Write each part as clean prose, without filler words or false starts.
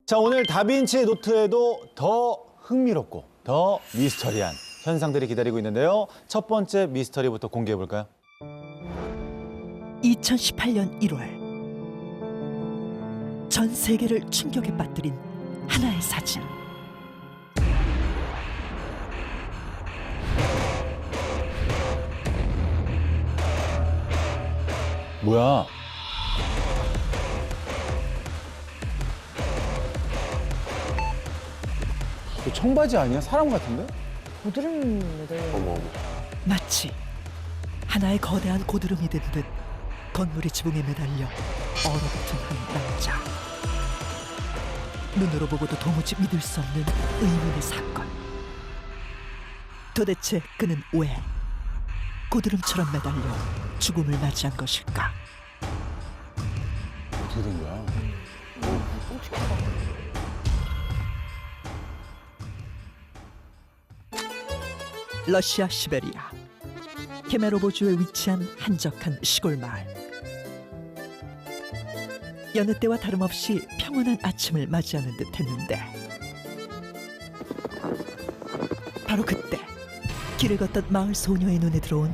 자, 오늘 다빈치의 노트에도 더 흥미롭고 더 미스터리한 현상들이 기다리고 있는데요. 첫 번째 미스터리부터 공개해 볼까요? 2018년 1월 전 세계를 충격에 빠뜨린 하나의 사진. 뭐야? 이거 청바지 아니야? 사람 같은데? 고드름 매달려. 마치 하나의 거대한 고드름이 된 듯 건물의 지붕에 매달려 얼어붙은 한 남자. 눈으로 보고도 도무지 믿을 수 없는 의문의 사건. 도대체 그는 왜 고드름처럼 매달려 죽음을 맞이한 것일까? 어떻게 된 거야? 러시아 시베리아 케메로보주에 위치한 한적한 시골 마을. 여느 때와 다름없이 평온한 아침을 맞이하는 듯했는데 바로 그때 길을 걷던 마을 소녀의 눈에 들어온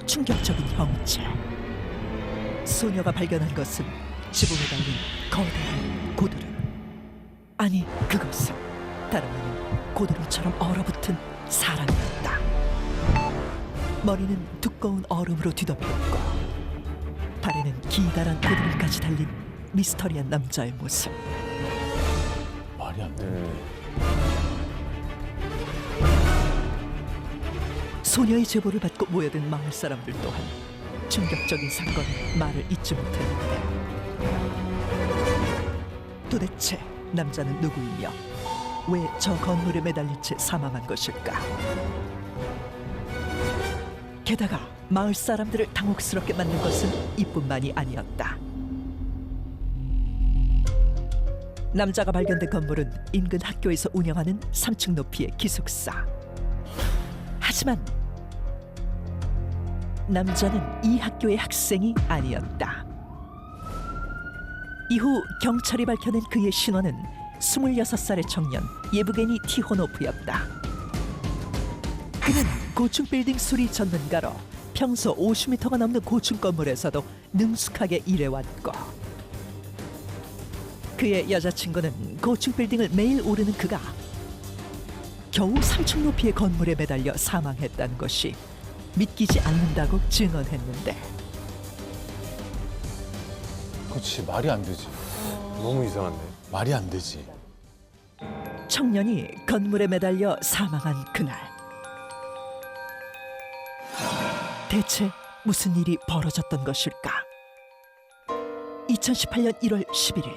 충격적인 형체. 소녀가 발견한 것은 지붕에 달린 거대한 고드름. 아니, 그것은 다름 아닌 고드름처럼 얼어붙은 사람이었다. 머리는 두꺼운 얼음으로 뒤덮였고 발에는 기다란 고드름까지 달린 미스터리한 남자의 모습. 말이 안 되는데. 소녀의 제보를 받고 모여든 마을 사람들 또한 충격적인 사건에 말을 잇지 못했는데 도대체 남자는 누구이며 왜 저 건물에 매달린 채 사망한 것일까? 게다가 마을 사람들을 당혹스럽게 만든 것은 이뿐만이 아니었다. 남자가 발견된 건물은 인근 학교에서 운영하는 3층 높이의 기숙사. 하지만 남자는 이 학교의 학생이 아니었다. 이후 경찰이 밝혀낸 그의 신원은 26살의 청년 예브게니 티호노프였다. 그는 고층 빌딩 수리 전문가로 평소 50m가 넘는 고층 건물에서도 능숙하게 일해왔고 그의 여자친구는 고층 빌딩을 매일 오르는 그가 겨우 3층 높이의 건물에 매달려 사망했다는 것이 믿기지 않는다고 증언했는데 그렇지, 말이 안 되지. 너무 이상한데. 말이 안 되지. 청년이 건물에 매달려 사망한 그날 대체 무슨 일이 벌어졌던 것일까? 2018년 1월 11일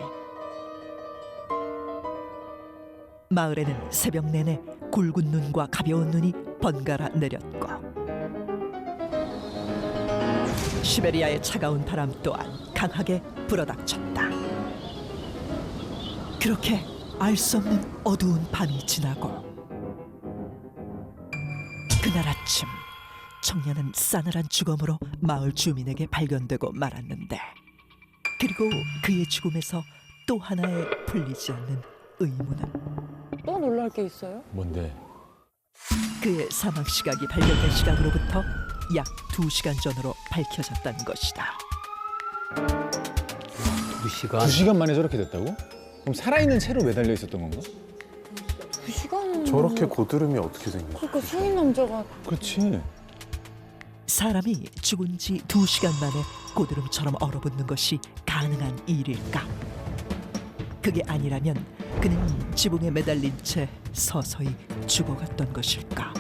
마을에는 새벽 내내 굵은 눈과 가벼운 눈이 번갈아 내렸고 시베리아의 차가운 바람 또한 강하게 불어닥쳤다. 그렇게 알 수 없는 어두운 밤이 지나고 그날 아침 청년은 싸늘한 죽음으로 마을 주민에게 발견되고 말았는데 그리고 그의 죽음에서 또 하나의 풀리지 않는 의문은 또 놀랄 게 있어요? 뭔데? 그의 사망 시각이 발견된 시각으로부터 약 2시간 전으로 밝혀졌다는 것이다. 2시간? 2시간 만에 저렇게 됐다고? 그럼 살아있는 채로 매달려 있었던 건가? 2시간. 저렇게 고드름이 어떻게 생겨? 그러니까 성인 남자가 그렇지. 사람이 죽은 지 2시간 만에 고드름처럼 얼어붙는 것이 가능한 일일까? 그게 아니라면 그는 지붕에 매달린 채 서서히 죽어갔던 것일까?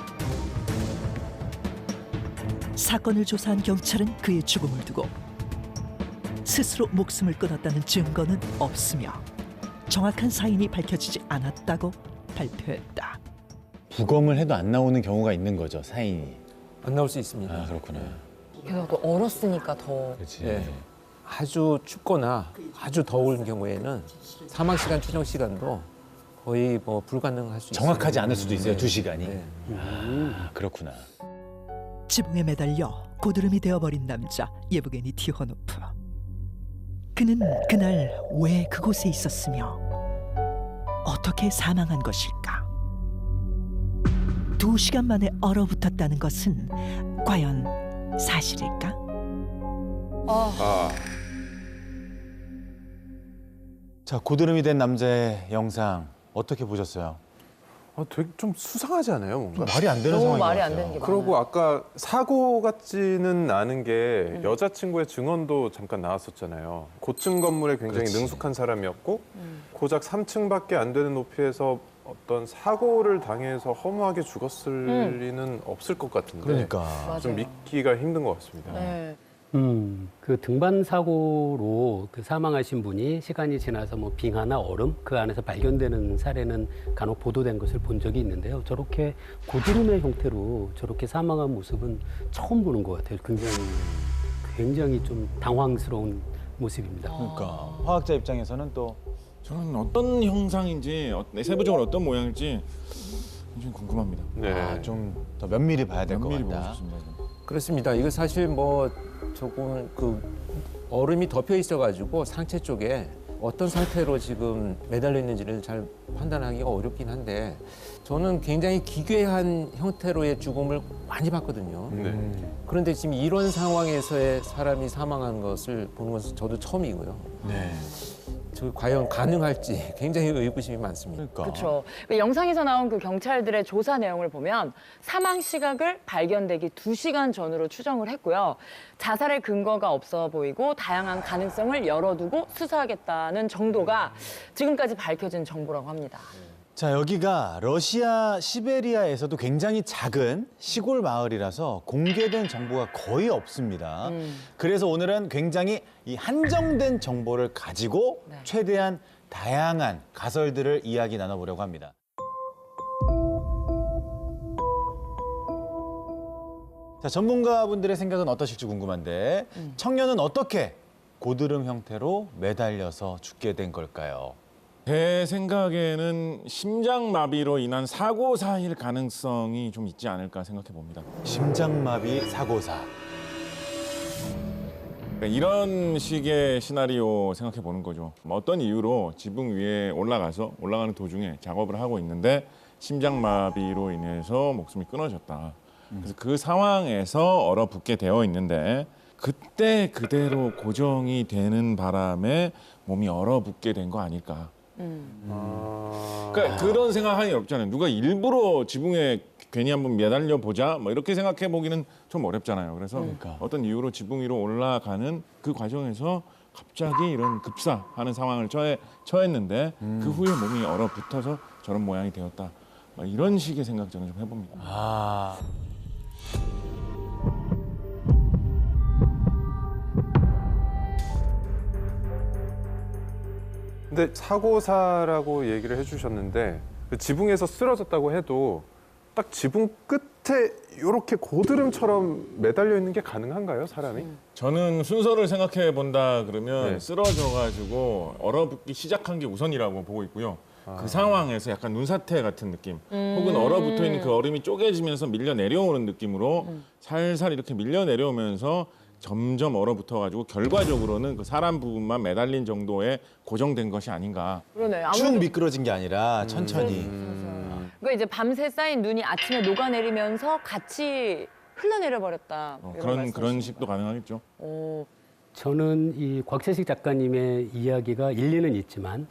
사건을 조사한 경찰은 그의 죽음을 두고 스스로 목숨을 끊었다는 증거는 없으며 정확한 사인이 밝혀지지 않았다고 발표했다. 부검을 해도 안 나오는 경우가 있는 거죠, 사인이. 안 나올 수 있습니다. 아, 그렇구나. 게다가 또 얼었으니까 더. 그렇지. 예. 아주 춥거나 아주 더운 경우에는 사망 시간, 추정 시간도 거의 뭐 불가능할 수 있어요. 정확하지 않을 수도 있어요, 2시간이. 네. 아, 그렇구나. 지붕에 매달려 고드름이 되어버린 남자 예브게니 티호노프. 그는 그날 왜 그곳에 있었으며 어떻게 사망한 것일까? 2시간 만에 얼어붙었다는 것은 과연 사실일까? 자, 고드름이 된 남자의 영상 어떻게 보셨어요? 되게 좀 수상하지 않아요, 뭔가? 말이 안 되는 너무 상황인 것 말이 안 같아요. 되는 게 그러고 아까 사고 같지는 않은 게 여자친구의 증언도 잠깐 나왔었잖아요. 고층 건물에 굉장히 그렇지. 능숙한 사람이었고 고작 3층밖에 안 되는 높이에서 어떤 사고를 당해서 허무하게 죽었을 리는 없을 것 같은데 그러니까. 맞아요. 좀 믿기가 힘든 것 같습니다. 네. 그 등반 사고로 그 사망하신 분이 시간이 지나서 뭐 빙하나 얼음 그 안에서 발견되는 사례는 간혹 보도된 것을 본 적이 있는데요. 저렇게 고드름의 형태로 저렇게 사망한 모습은 처음 보는 것 같아요. 굉장히 좀 당황스러운 모습입니다. 그러니까 화학자 입장에서는 또 저는 어떤 형상인지 세부적으로 어떤 모양일지 굉장히 궁금합니다. 네. 좀 더 면밀히 봐야 될 것 면밀히 보고 같다. 싶습니다. 그렇습니다. 이거 사실 뭐 조금 그 얼음이 덮여 있어가지고 상체 쪽에 어떤 상태로 지금 매달려 있는지를 잘 판단하기가 어렵긴 한데 저는 굉장히 기괴한 형태로의 죽음을 많이 봤거든요. 네. 그런데 지금 이런 상황에서의 사람이 사망한 것을 보는 것은 저도 처음이고요. 네. 저 과연 가능할지 굉장히 의구심이 많습니다. 그러니까. 그렇죠. 영상에서 나온 그 경찰들의 조사 내용을 보면 사망 시각을 발견되기 2시간 전으로 추정을 했고요. 자살의 근거가 없어 보이고 다양한 가능성을 열어두고 수사하겠다는 정도가 지금까지 밝혀진 정보라고 합니다. 자, 여기가 러시아 시베리아에서도 굉장히 작은 시골 마을이라서 공개된 정보가 거의 없습니다. 그래서 오늘은 굉장히 이 한정된 정보를 가지고 네. 최대한 다양한 가설들을 이야기 나눠보려고 합니다. 자, 전문가분들의 생각은 어떠실지 궁금한데 청년은 어떻게 고드름 형태로 매달려서 죽게 된 걸까요? 제 생각에는 심장마비로 인한 사고사일 가능성이 좀 있지 않을까 생각해 봅니다. 심장마비 사고사. 그러니까 이런 식의 시나리오 생각해 보는 거죠. 어떤 이유로 지붕 위에 올라가는 도중에 작업을 하고 있는데 심장마비로 인해서 목숨이 끊어졌다. 그래서 그 상황에서 얼어붙게 되어 있는데 그때 그대로 고정이 되는 바람에 몸이 얼어붙게 된 거 아닐까. 그러니까 그런 생각하기 어렵잖아요. 누가 일부러 지붕에 괜히 한번 매달려 보자 뭐 이렇게 생각해 보기는 좀 어렵잖아요. 그래서 그러니까. 어떤 이유로 지붕 위로 올라가는 그 과정에서 갑자기 이런 급사하는 상황을 처했는데 그 후에 몸이 얼어붙어서 저런 모양이 되었다. 막 이런 식의 생각 저는 좀 해봅니다. 아. 근데 사고사라고 얘기를 해주셨는데 그 지붕에서 쓰러졌다고 해도 딱 지붕 끝에 이렇게 고드름처럼 매달려 있는 게 가능한가요, 사람이? 저는 순서를 생각해 본다 그러면 네. 쓰러져가지고 얼어붙기 시작한 게 우선이라고 보고 있고요. 그 상황에서 약간 눈사태 같은 느낌 혹은 얼어붙어 있는 그 얼음이 쪼개지면서 밀려 내려오는 느낌으로 살살 이렇게 밀려 내려오면서 점점 얼어붙어가지고 결과적으로는 그 사람 부분만 매달린 정도에 고정된 것이 아닌가. 그러네. 쭉 미끄러진 게 아니라 천천히. 그러니까 이제 밤새 쌓인 눈이 아침에 녹아내리면서 같이 흘러내려 버렸다. 그런 식도 가능하겠죠. 저는 이 곽재식 작가님의 이야기가 일리는 있지만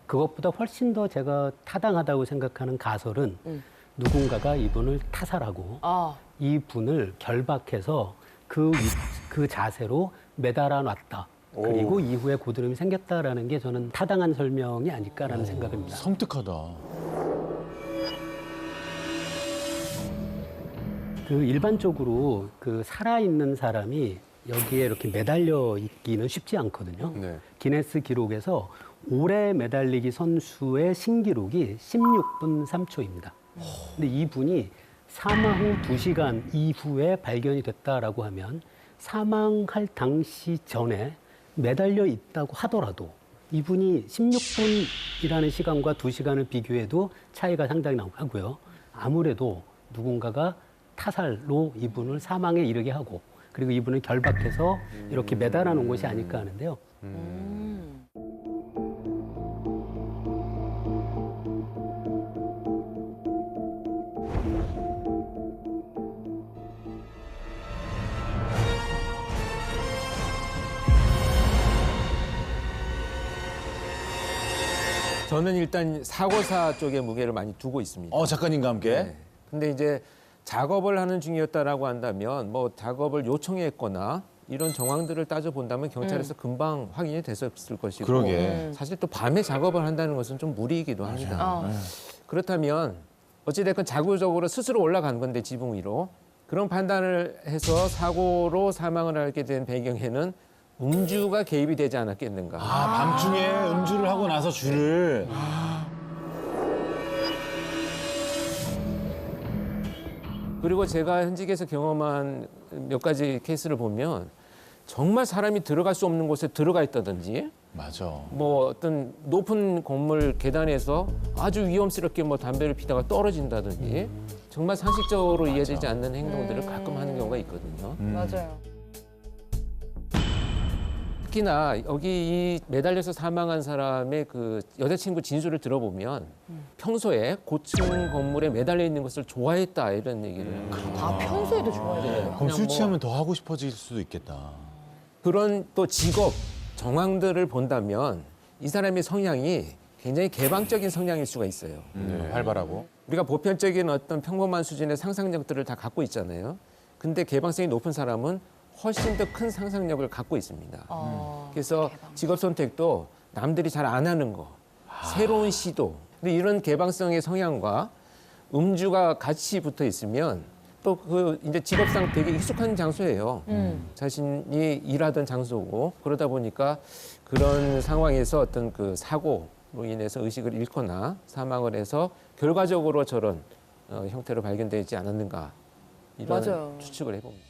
그것보다 훨씬 더 제가 타당하다고 생각하는 가설은 누군가가 이분을 타살하고 이분을 결박해서 그 자세로 매달아 놨다. 그리고 이후에 고드름이 생겼다라는 게 저는 타당한 설명이 아닐까라는 생각입니다. 섬뜩하다. 그 일반적으로 그 살아있는 사람이 여기에 이렇게 매달려 있기는 쉽지 않거든요. 네. 기네스 기록에서 오래 매달리기 선수의 신기록이 16분 3초입니다. 근데 이분이 사망 후 2시간 이후에 발견이 됐다라고 하면 사망할 당시 전에 매달려 있다고 하더라도 이분이 16분이라는 시간과 2시간을 비교해도 차이가 상당히 나고요. 아무래도 누군가가 타살로 이분을 사망에 이르게 하고 그리고 이분을 결박해서 이렇게 매달아 놓은 것이 아닐까 하는데요. 저는 일단 사고사 쪽에 무게를 많이 두고 있습니다. 작가님과 함께. 네. 근데 이제 작업을 하는 중이었다라고 한다면 뭐 작업을 요청했거나 이런 정황들을 따져 본다면 경찰에서 금방 확인이 됐었을 것이고 그러게. 사실 또 밤에 작업을 한다는 것은 좀 무리이기도 합니다. 그렇다면 어찌됐건 자구적으로 스스로 올라간 건데 지붕 위로 그런 판단을 해서 사고로 사망을 하게 된 배경에는 음주가 개입이 되지 않았겠는가. 밤중에 음주를 하고 나서 줄을. 그리고 제가 현직에서 경험한 몇 가지 케이스를 보면 정말 사람이 들어갈 수 없는 곳에 들어가 있다든지 맞아. 뭐 어떤 높은 건물 계단에서 아주 위험스럽게 뭐 담배를 피다가 떨어진다든지 정말 상식적으로 이해되지 않는 행동들을 가끔 하는 경우가 있거든요. 맞아요. 특히나 여기 이 매달려서 사망한 사람의 그 여자친구 진술을 들어보면 평소에 고층 건물에 매달려 있는 것을 좋아했다 이런 얘기를 아, 평소에도 좋아해요. 그럼 그냥 술 뭐- 취하면 더 하고 싶어질 수도 있겠다. 그런 또 직업 정황들을 본다면 이 사람의 성향이 굉장히 개방적인 성향일 수가 있어요. 활발하고. 우리가 보편적인 어떤 평범한 수준의 상상력들을 다 갖고 있잖아요. 근데 개방성이 높은 사람은 훨씬 더 큰 상상력을 갖고 있습니다. 그래서 직업 선택도 남들이 잘 안 하는 거, 새로운 시도. 근데 이런 개방성의 성향과 음주가 같이 붙어 있으면 또 그 이제 직업상 되게 익숙한 장소예요. 자신이 일하던 장소고 그러다 보니까 그런 상황에서 어떤 그 사고로 인해서 의식을 잃거나 사망을 해서 결과적으로 저런 형태로 발견되지 않았는가 이런 맞아요. 추측을 해봅니다.